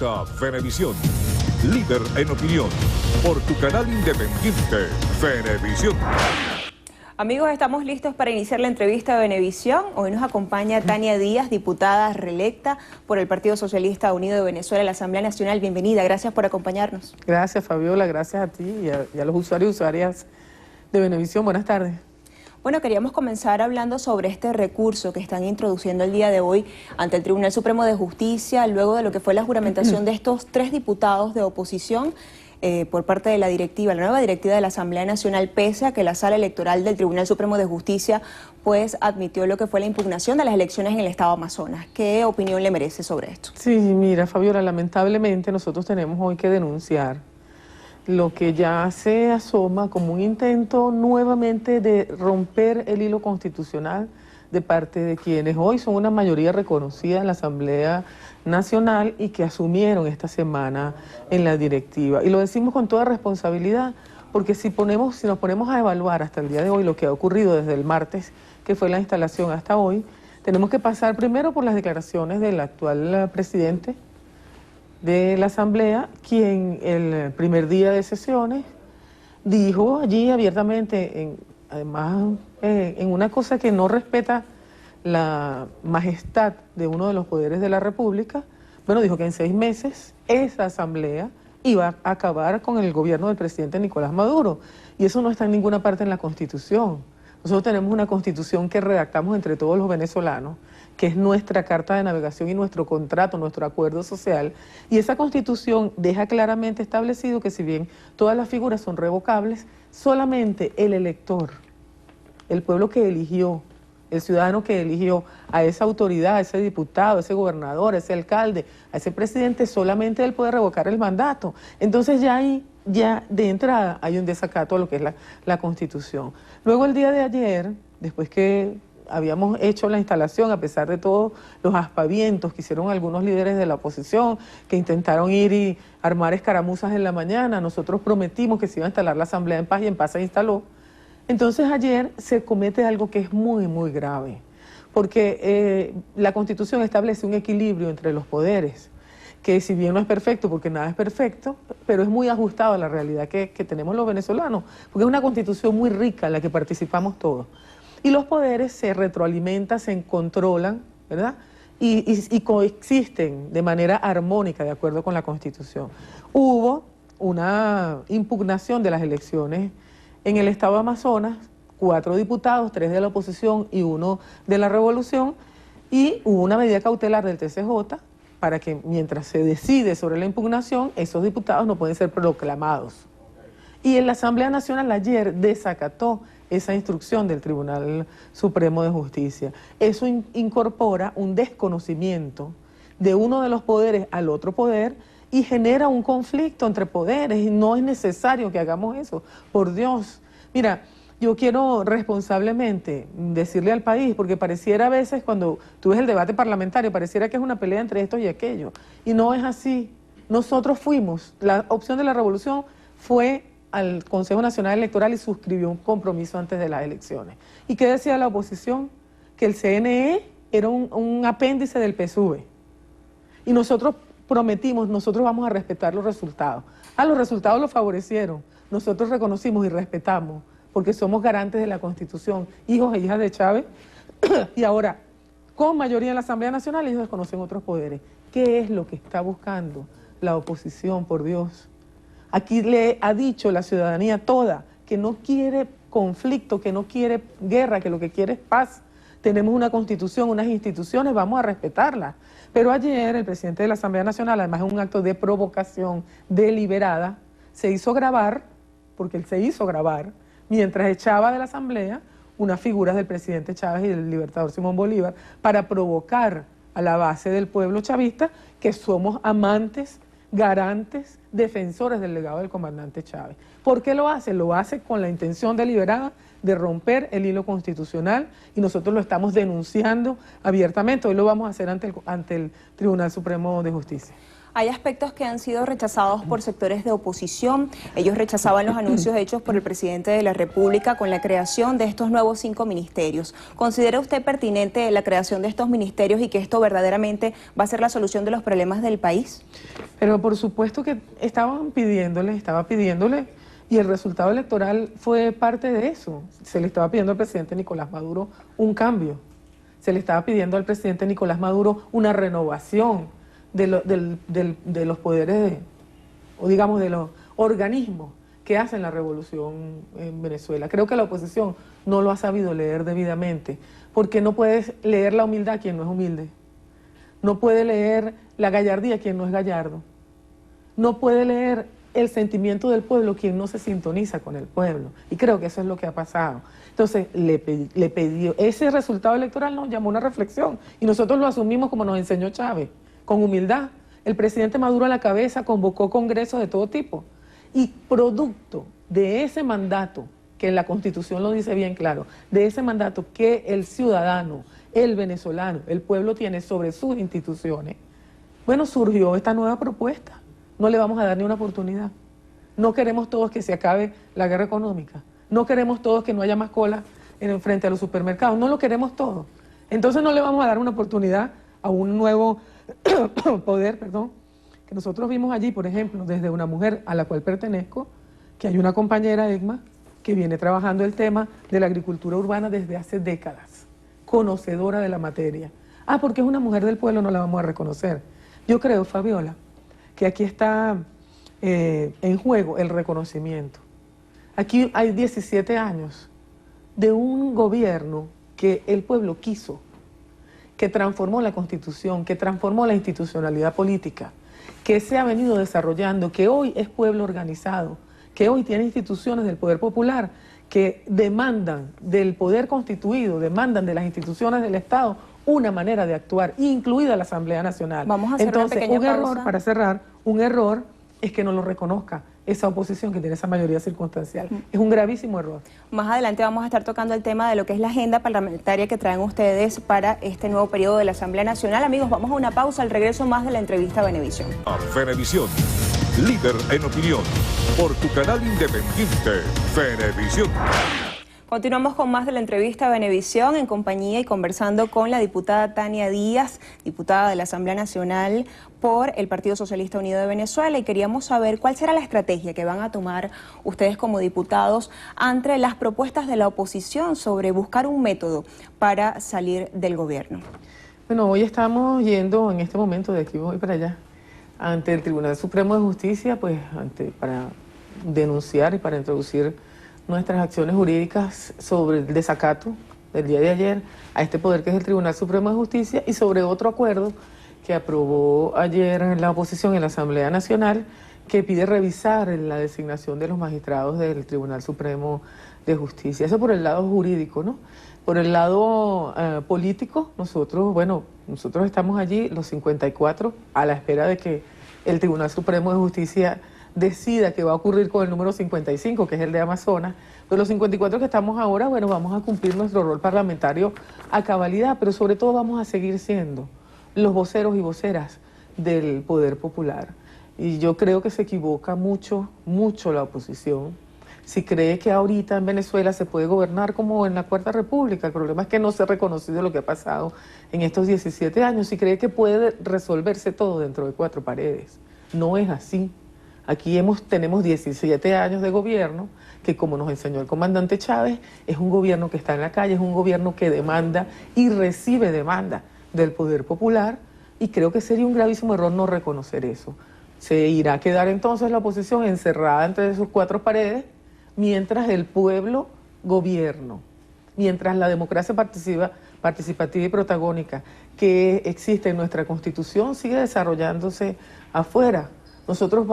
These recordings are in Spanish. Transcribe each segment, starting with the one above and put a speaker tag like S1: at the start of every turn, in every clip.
S1: presenta Venevisión, líder en opinión, por tu canal independiente, Venevisión.
S2: Amigos, estamos listos para iniciar la entrevista de Venevisión. Hoy nos acompaña Tania Díaz, diputada reelecta por el Partido Socialista Unido de Venezuela en la Asamblea Nacional. Bienvenida, gracias por acompañarnos.
S3: Gracias, Fabiola, gracias a ti y a los usuarios y usuarias de Venevisión. Buenas tardes.
S2: Bueno, queríamos comenzar hablando sobre este recurso que están introduciendo el día de hoy ante el Tribunal Supremo de Justicia, luego de lo que fue la juramentación de estos 3 diputados de oposición por parte de la directiva, la nueva directiva de la Asamblea Nacional, pese a que la Sala Electoral del Tribunal Supremo de Justicia pues admitió lo que fue la impugnación de las elecciones en el Estado Amazonas. ¿Qué opinión le merece sobre esto?
S3: Sí, mira, Fabiola, lamentablemente nosotros tenemos hoy que denunciar lo que ya se asoma como un intento nuevamente de romper el hilo constitucional de parte de quienes hoy son una mayoría reconocida en la Asamblea Nacional y que asumieron esta semana en la directiva. Y lo decimos con toda responsabilidad, porque si nos ponemos a evaluar hasta el día de hoy lo que ha ocurrido desde el martes, que fue la instalación hasta hoy, tenemos que pasar primero por las declaraciones del actual presidente de la Asamblea, quien el primer día de sesiones dijo allí abiertamente, además en una cosa que no respeta la majestad de uno de los poderes de la República, bueno, dijo que en 6 meses esa Asamblea iba a acabar con el gobierno del presidente Nicolás Maduro, y eso no está en ninguna parte en la Constitución. Nosotros tenemos una Constitución que redactamos entre todos los venezolanos, que es nuestra carta de navegación y nuestro contrato, nuestro acuerdo social, y esa Constitución deja claramente establecido que si bien todas las figuras son revocables, solamente el elector, el pueblo que eligió, el ciudadano que eligió a esa autoridad, a ese diputado, a ese gobernador, a ese alcalde, a ese presidente, solamente él puede revocar el mandato. Entonces ya ahí, ya de entrada, hay un desacato a lo que es la Constitución. Luego el día de ayer, después que habíamos hecho la instalación, a pesar de todos los aspavientos que hicieron algunos líderes de la oposición, que intentaron ir y armar escaramuzas en la mañana, nosotros prometimos que se iba a instalar la Asamblea en paz y en paz se instaló. Entonces ayer se comete algo que es muy, muy grave, porque la Constitución establece un equilibrio entre los poderes, que si bien no es perfecto, porque nada es perfecto, pero es muy ajustado a la realidad que tenemos los venezolanos, porque es una Constitución muy rica en la que participamos todos. Y los poderes se retroalimentan, se controlan, ¿verdad? Y coexisten de manera armónica, de acuerdo con la Constitución. Hubo una impugnación de las elecciones en el Estado de Amazonas, 4 diputados, 3 de la oposición y 1 de la revolución, y hubo una medida cautelar del TCJ para que mientras se decide sobre la impugnación, esos diputados no pueden ser proclamados. Y en la Asamblea Nacional ayer desacató esa instrucción del Tribunal Supremo de Justicia. Eso incorpora un desconocimiento de uno de los poderes al otro poder y genera un conflicto entre poderes, y no es necesario que hagamos eso, por Dios. Mira, yo quiero responsablemente decirle al país, porque pareciera a veces cuando tú ves el debate parlamentario, pareciera que es una pelea entre esto y aquello, y no es así. Nosotros fuimos, la opción de la revolución fue al Consejo Nacional Electoral y suscribió un compromiso antes de las elecciones. ¿Y qué decía la oposición? Que el CNE era un apéndice del PSUV. Y nosotros prometimos, nosotros vamos a respetar los resultados. Los resultados los favorecieron. Nosotros reconocimos y respetamos, porque somos garantes de la Constitución, hijos e hijas de Chávez, y ahora, con mayoría en la Asamblea Nacional, ellos desconocen otros poderes. ¿Qué es lo que está buscando la oposición, por Dios? Aquí le ha dicho la ciudadanía toda que no quiere conflicto, que no quiere guerra, que lo que quiere es paz. Tenemos una Constitución, unas instituciones, vamos a respetarlas. Pero ayer el presidente de la Asamblea Nacional, además de un acto de provocación deliberada, se hizo grabar, porque él se hizo grabar, mientras echaba de la Asamblea unas figuras del presidente Chávez y del libertador Simón Bolívar, para provocar a la base del pueblo chavista que somos amantes, garantes, defensores del legado del comandante Chávez. ¿Por qué lo hace? Lo hace con la intención deliberada de romper el hilo constitucional, y nosotros lo estamos denunciando abiertamente. Hoy lo vamos a hacer ante el Tribunal Supremo de Justicia.
S2: Hay aspectos que han sido rechazados por sectores de oposición. Ellos rechazaban los anuncios hechos por el presidente de la República con la creación de estos nuevos 5 ministerios. ¿Considera usted pertinente la creación de estos ministerios y que esto verdaderamente va a ser la solución de los problemas del país?
S3: Pero por supuesto que estaba pidiéndole, y el resultado electoral fue parte de eso. Se le estaba pidiendo al presidente Nicolás Maduro un cambio. Se le estaba pidiendo al presidente Nicolás Maduro una renovación de los poderes, o digamos de los organismos que hacen la revolución en Venezuela. Creo que la oposición no lo ha sabido leer debidamente, porque no puedes leer la humildad quien no es humilde, no puede leer la gallardía quien no es gallardo, no puede leer el sentimiento del pueblo quien no se sintoniza con el pueblo, y creo que eso es lo que ha pasado. Entonces le pidió, ese resultado electoral nos llamó a una reflexión, y nosotros lo asumimos como nos enseñó Chávez, con humildad. El presidente Maduro a la cabeza convocó congresos de todo tipo, y producto de ese mandato, que la Constitución lo dice bien claro, de ese mandato que el ciudadano, el venezolano, el pueblo tiene sobre sus instituciones, bueno, surgió esta nueva propuesta. No le vamos a dar ni una oportunidad. No queremos todos que se acabe la guerra económica. No queremos todos que no haya más cola frente a los supermercados. No lo queremos todo. Entonces no le vamos a dar una oportunidad a un nuevo poder, que nosotros vimos allí, por ejemplo, desde una mujer a la cual pertenezco, que hay una compañera, Egma, que viene trabajando el tema de la agricultura urbana desde hace décadas, conocedora de la materia. Ah, porque es una mujer del pueblo, no la vamos a reconocer. Yo creo, Fabiola, que aquí está en juego el reconocimiento. Aquí hay 17 años de un gobierno que el pueblo quiso, que transformó la Constitución, que transformó la institucionalidad política, que se ha venido desarrollando, que hoy es pueblo organizado, que hoy tiene instituciones del poder popular que demandan del poder constituido, demandan de las instituciones del Estado una manera de actuar, incluida la Asamblea Nacional.
S2: Vamos a hacer
S3: entonces,
S2: una pequeña
S3: un error,
S2: pausa.
S3: para cerrar, un error es que no lo reconozca esa oposición que tiene esa mayoría circunstancial. Es un gravísimo error.
S2: Más adelante vamos a estar tocando el tema de lo que es la agenda parlamentaria que traen ustedes para este nuevo periodo de la Asamblea Nacional. Amigos, vamos a una pausa, al regreso más de la entrevista a Venevisión.
S1: Venevisión, líder en opinión, por tu canal independiente, Venevisión.
S2: Continuamos con más de la entrevista a Venevisión en compañía y conversando con la diputada Tania Díaz, diputada de la Asamblea Nacional por el Partido Socialista Unido de Venezuela, y queríamos saber cuál será la estrategia que van a tomar ustedes como diputados ante las propuestas de la oposición sobre buscar un método para salir del gobierno.
S3: Bueno, hoy estamos yendo en este momento, de aquí voy para allá, ante el Tribunal Supremo de Justicia, pues para denunciar y para introducir nuestras acciones jurídicas sobre el desacato del día de ayer a este poder que es el Tribunal Supremo de Justicia, y sobre otro acuerdo que aprobó ayer la oposición en la Asamblea Nacional, que pide revisar la designación de los magistrados del Tribunal Supremo de Justicia. Eso por el lado jurídico, ¿no? Por el lado político, nosotros estamos allí, los 54, a la espera de que el Tribunal Supremo de Justicia decida qué va a ocurrir con el número 55, que es el de Amazonas. Pero los 54 que estamos ahora, bueno, vamos a cumplir nuestro rol parlamentario a cabalidad, pero sobre todo vamos a seguir siendo los voceros y voceras del poder popular. Y yo creo que se equivoca mucho la oposición si cree que ahorita en Venezuela se puede gobernar como en la Cuarta República. El problema es que no se ha reconocido lo que ha pasado en estos 17 años, y cree que puede resolverse todo dentro de 4 paredes. No es así. Aquí tenemos 17 años de gobierno que, como nos enseñó el comandante Chávez, es un gobierno que está en la calle, es un gobierno que demanda y recibe demanda del poder popular, y creo que sería un gravísimo error no reconocer eso. Se irá a quedar entonces la oposición encerrada entre sus 4 paredes mientras el pueblo gobierno, mientras la democracia participativa y protagónica que existe en nuestra Constitución sigue desarrollándose afuera. Nosotros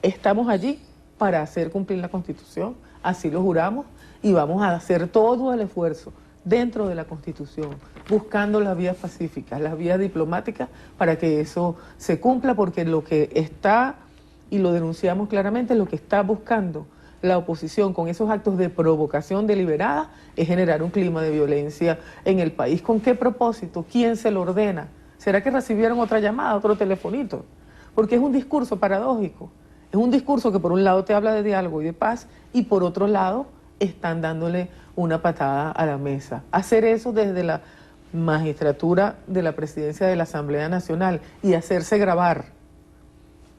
S3: estamos allí para hacer cumplir la Constitución, así lo juramos, y vamos a hacer todo el esfuerzo dentro de la Constitución, buscando las vías pacíficas, las vías diplomáticas, para que eso se cumpla, porque lo que está, y lo denunciamos claramente, lo que está buscando la oposición con esos actos de provocación deliberada es generar un clima de violencia en el país. ¿Con qué propósito? ¿Quién se lo ordena? ¿Será que recibieron otra llamada, otro telefonito? porque es un discurso paradójico. Es un discurso que por un lado te habla de diálogo y de paz y por otro lado están dándole una patada a la mesa. Hacer eso desde la magistratura de la presidencia de la Asamblea Nacional y hacerse grabar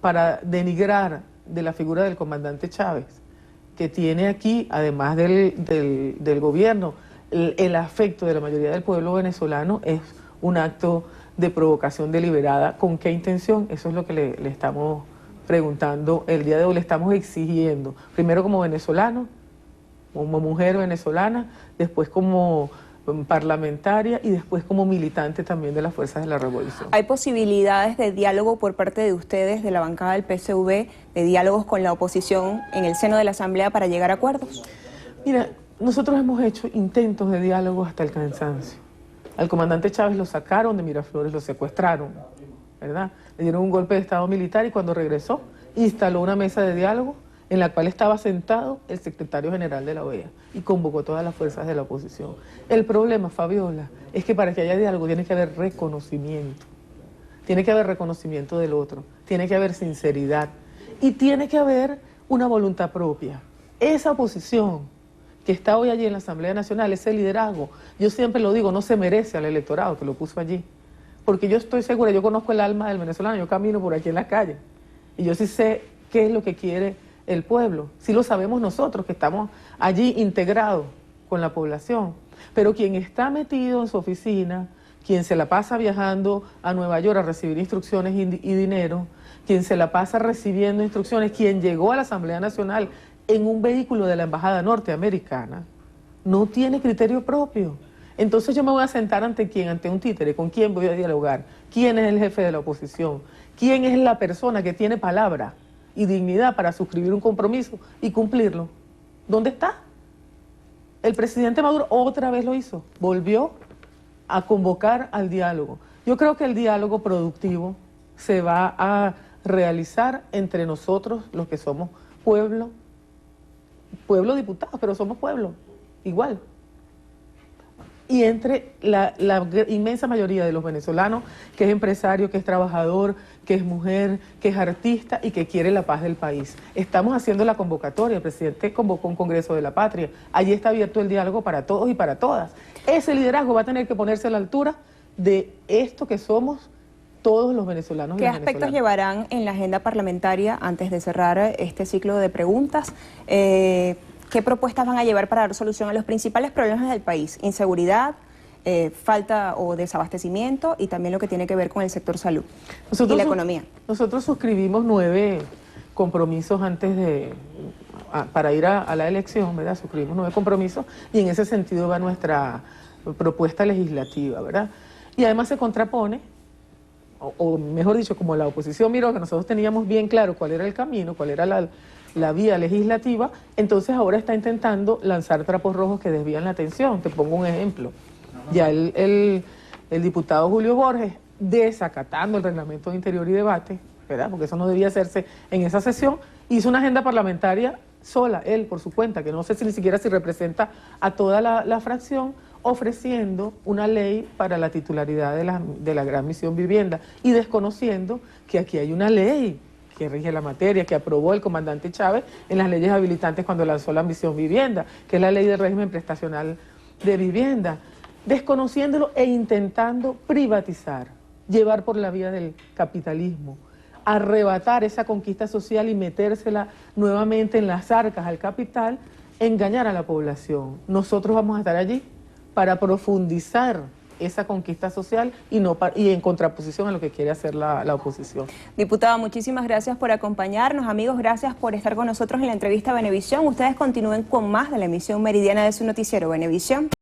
S3: para denigrar de la figura del comandante Chávez, que tiene aquí, además del gobierno, el afecto de la mayoría del pueblo venezolano, es un acto de provocación deliberada. ¿Con qué intención? Eso es lo que le estamos preguntando el día de hoy, le estamos exigiendo, primero como venezolano, como mujer venezolana, después como parlamentaria y después como militante también de las fuerzas de la revolución.
S2: ¿Hay posibilidades de diálogo por parte de ustedes, de la bancada del PSV, de diálogos con la oposición en el seno de la Asamblea para llegar a acuerdos?
S3: Mira, nosotros hemos hecho intentos de diálogo hasta el cansancio. Al comandante Chávez lo sacaron de Miraflores, lo secuestraron, ¿verdad? Le dieron un golpe de Estado militar y cuando regresó instaló una mesa de diálogo en la cual estaba sentado el secretario general de la OEA y convocó todas las fuerzas de la oposición. El problema, Fabiola, es que para que haya diálogo tiene que haber reconocimiento. Tiene que haber reconocimiento del otro, tiene que haber sinceridad y tiene que haber una voluntad propia. Esa oposición que está hoy allí en la Asamblea Nacional, ese liderazgo, yo siempre lo digo, no se merece al electorado que lo puso allí. Porque yo estoy segura, yo conozco el alma del venezolano, yo camino por aquí en la calle y yo sí sé qué es lo que quiere el pueblo. Sí lo sabemos nosotros que estamos allí integrados con la población. Pero quien está metido en su oficina, quien se la pasa viajando a Nueva York a recibir instrucciones y dinero, quien se la pasa recibiendo instrucciones, quien llegó a la Asamblea Nacional en un vehículo de la Embajada Norteamericana, no tiene criterio propio. Entonces yo me voy a sentar ante quién, ante un títere, con quién voy a dialogar, quién es el jefe de la oposición, quién es la persona que tiene palabra y dignidad para suscribir un compromiso y cumplirlo. ¿Dónde está? El presidente Maduro otra vez lo hizo, volvió a convocar al diálogo. Yo creo que el diálogo productivo se va a realizar entre nosotros, los que somos pueblo diputados, pero somos pueblo, igual. Y entre la inmensa mayoría de los venezolanos, que es empresario, que es trabajador, que es mujer, que es artista y que quiere la paz del país. Estamos haciendo la convocatoria, el presidente convocó un Congreso de la Patria, allí está abierto el diálogo para todos y para todas. Ese liderazgo va a tener que ponerse a la altura de esto que somos todos los venezolanos.
S2: ¿Qué aspectos llevarán en la agenda parlamentaria antes de cerrar este ciclo de preguntas? ¿Qué propuestas van a llevar para dar solución a los principales problemas del país? Inseguridad, falta o desabastecimiento y también lo que tiene que ver con el sector salud y la economía.
S3: Nosotros suscribimos 9 compromisos para ir a la elección, ¿verdad? Suscribimos 9 compromisos y en ese sentido va nuestra propuesta legislativa, ¿verdad? Y además se contrapone, o mejor dicho, como la oposición miró que nosotros teníamos bien claro cuál era el camino, cuál era la vía legislativa, entonces ahora está intentando lanzar trapos rojos que desvían la atención. Te pongo un ejemplo. Ya el diputado Julio Borges, desacatando el reglamento de Interior y Debate, ¿verdad? Porque eso no debía hacerse en esa sesión, hizo una agenda parlamentaria sola, él por su cuenta, que no sé si ni siquiera si representa a toda la fracción, ofreciendo una ley para la titularidad de la Gran Misión Vivienda y desconociendo que aquí hay una ley que rige la materia, que aprobó el comandante Chávez en las leyes habilitantes cuando lanzó la Misión Vivienda, que es la ley del régimen prestacional de vivienda, desconociéndolo e intentando privatizar, llevar por la vía del capitalismo, arrebatar esa conquista social y metérsela nuevamente en las arcas al capital, engañar a la población. Nosotros vamos a estar allí para profundizar esa conquista social y en contraposición a lo que quiere hacer la oposición.
S2: Diputada, muchísimas gracias por acompañarnos. Amigos, gracias por estar con nosotros en la entrevista Venevisión. Ustedes continúen con más de la emisión meridiana de su noticiero Venevisión.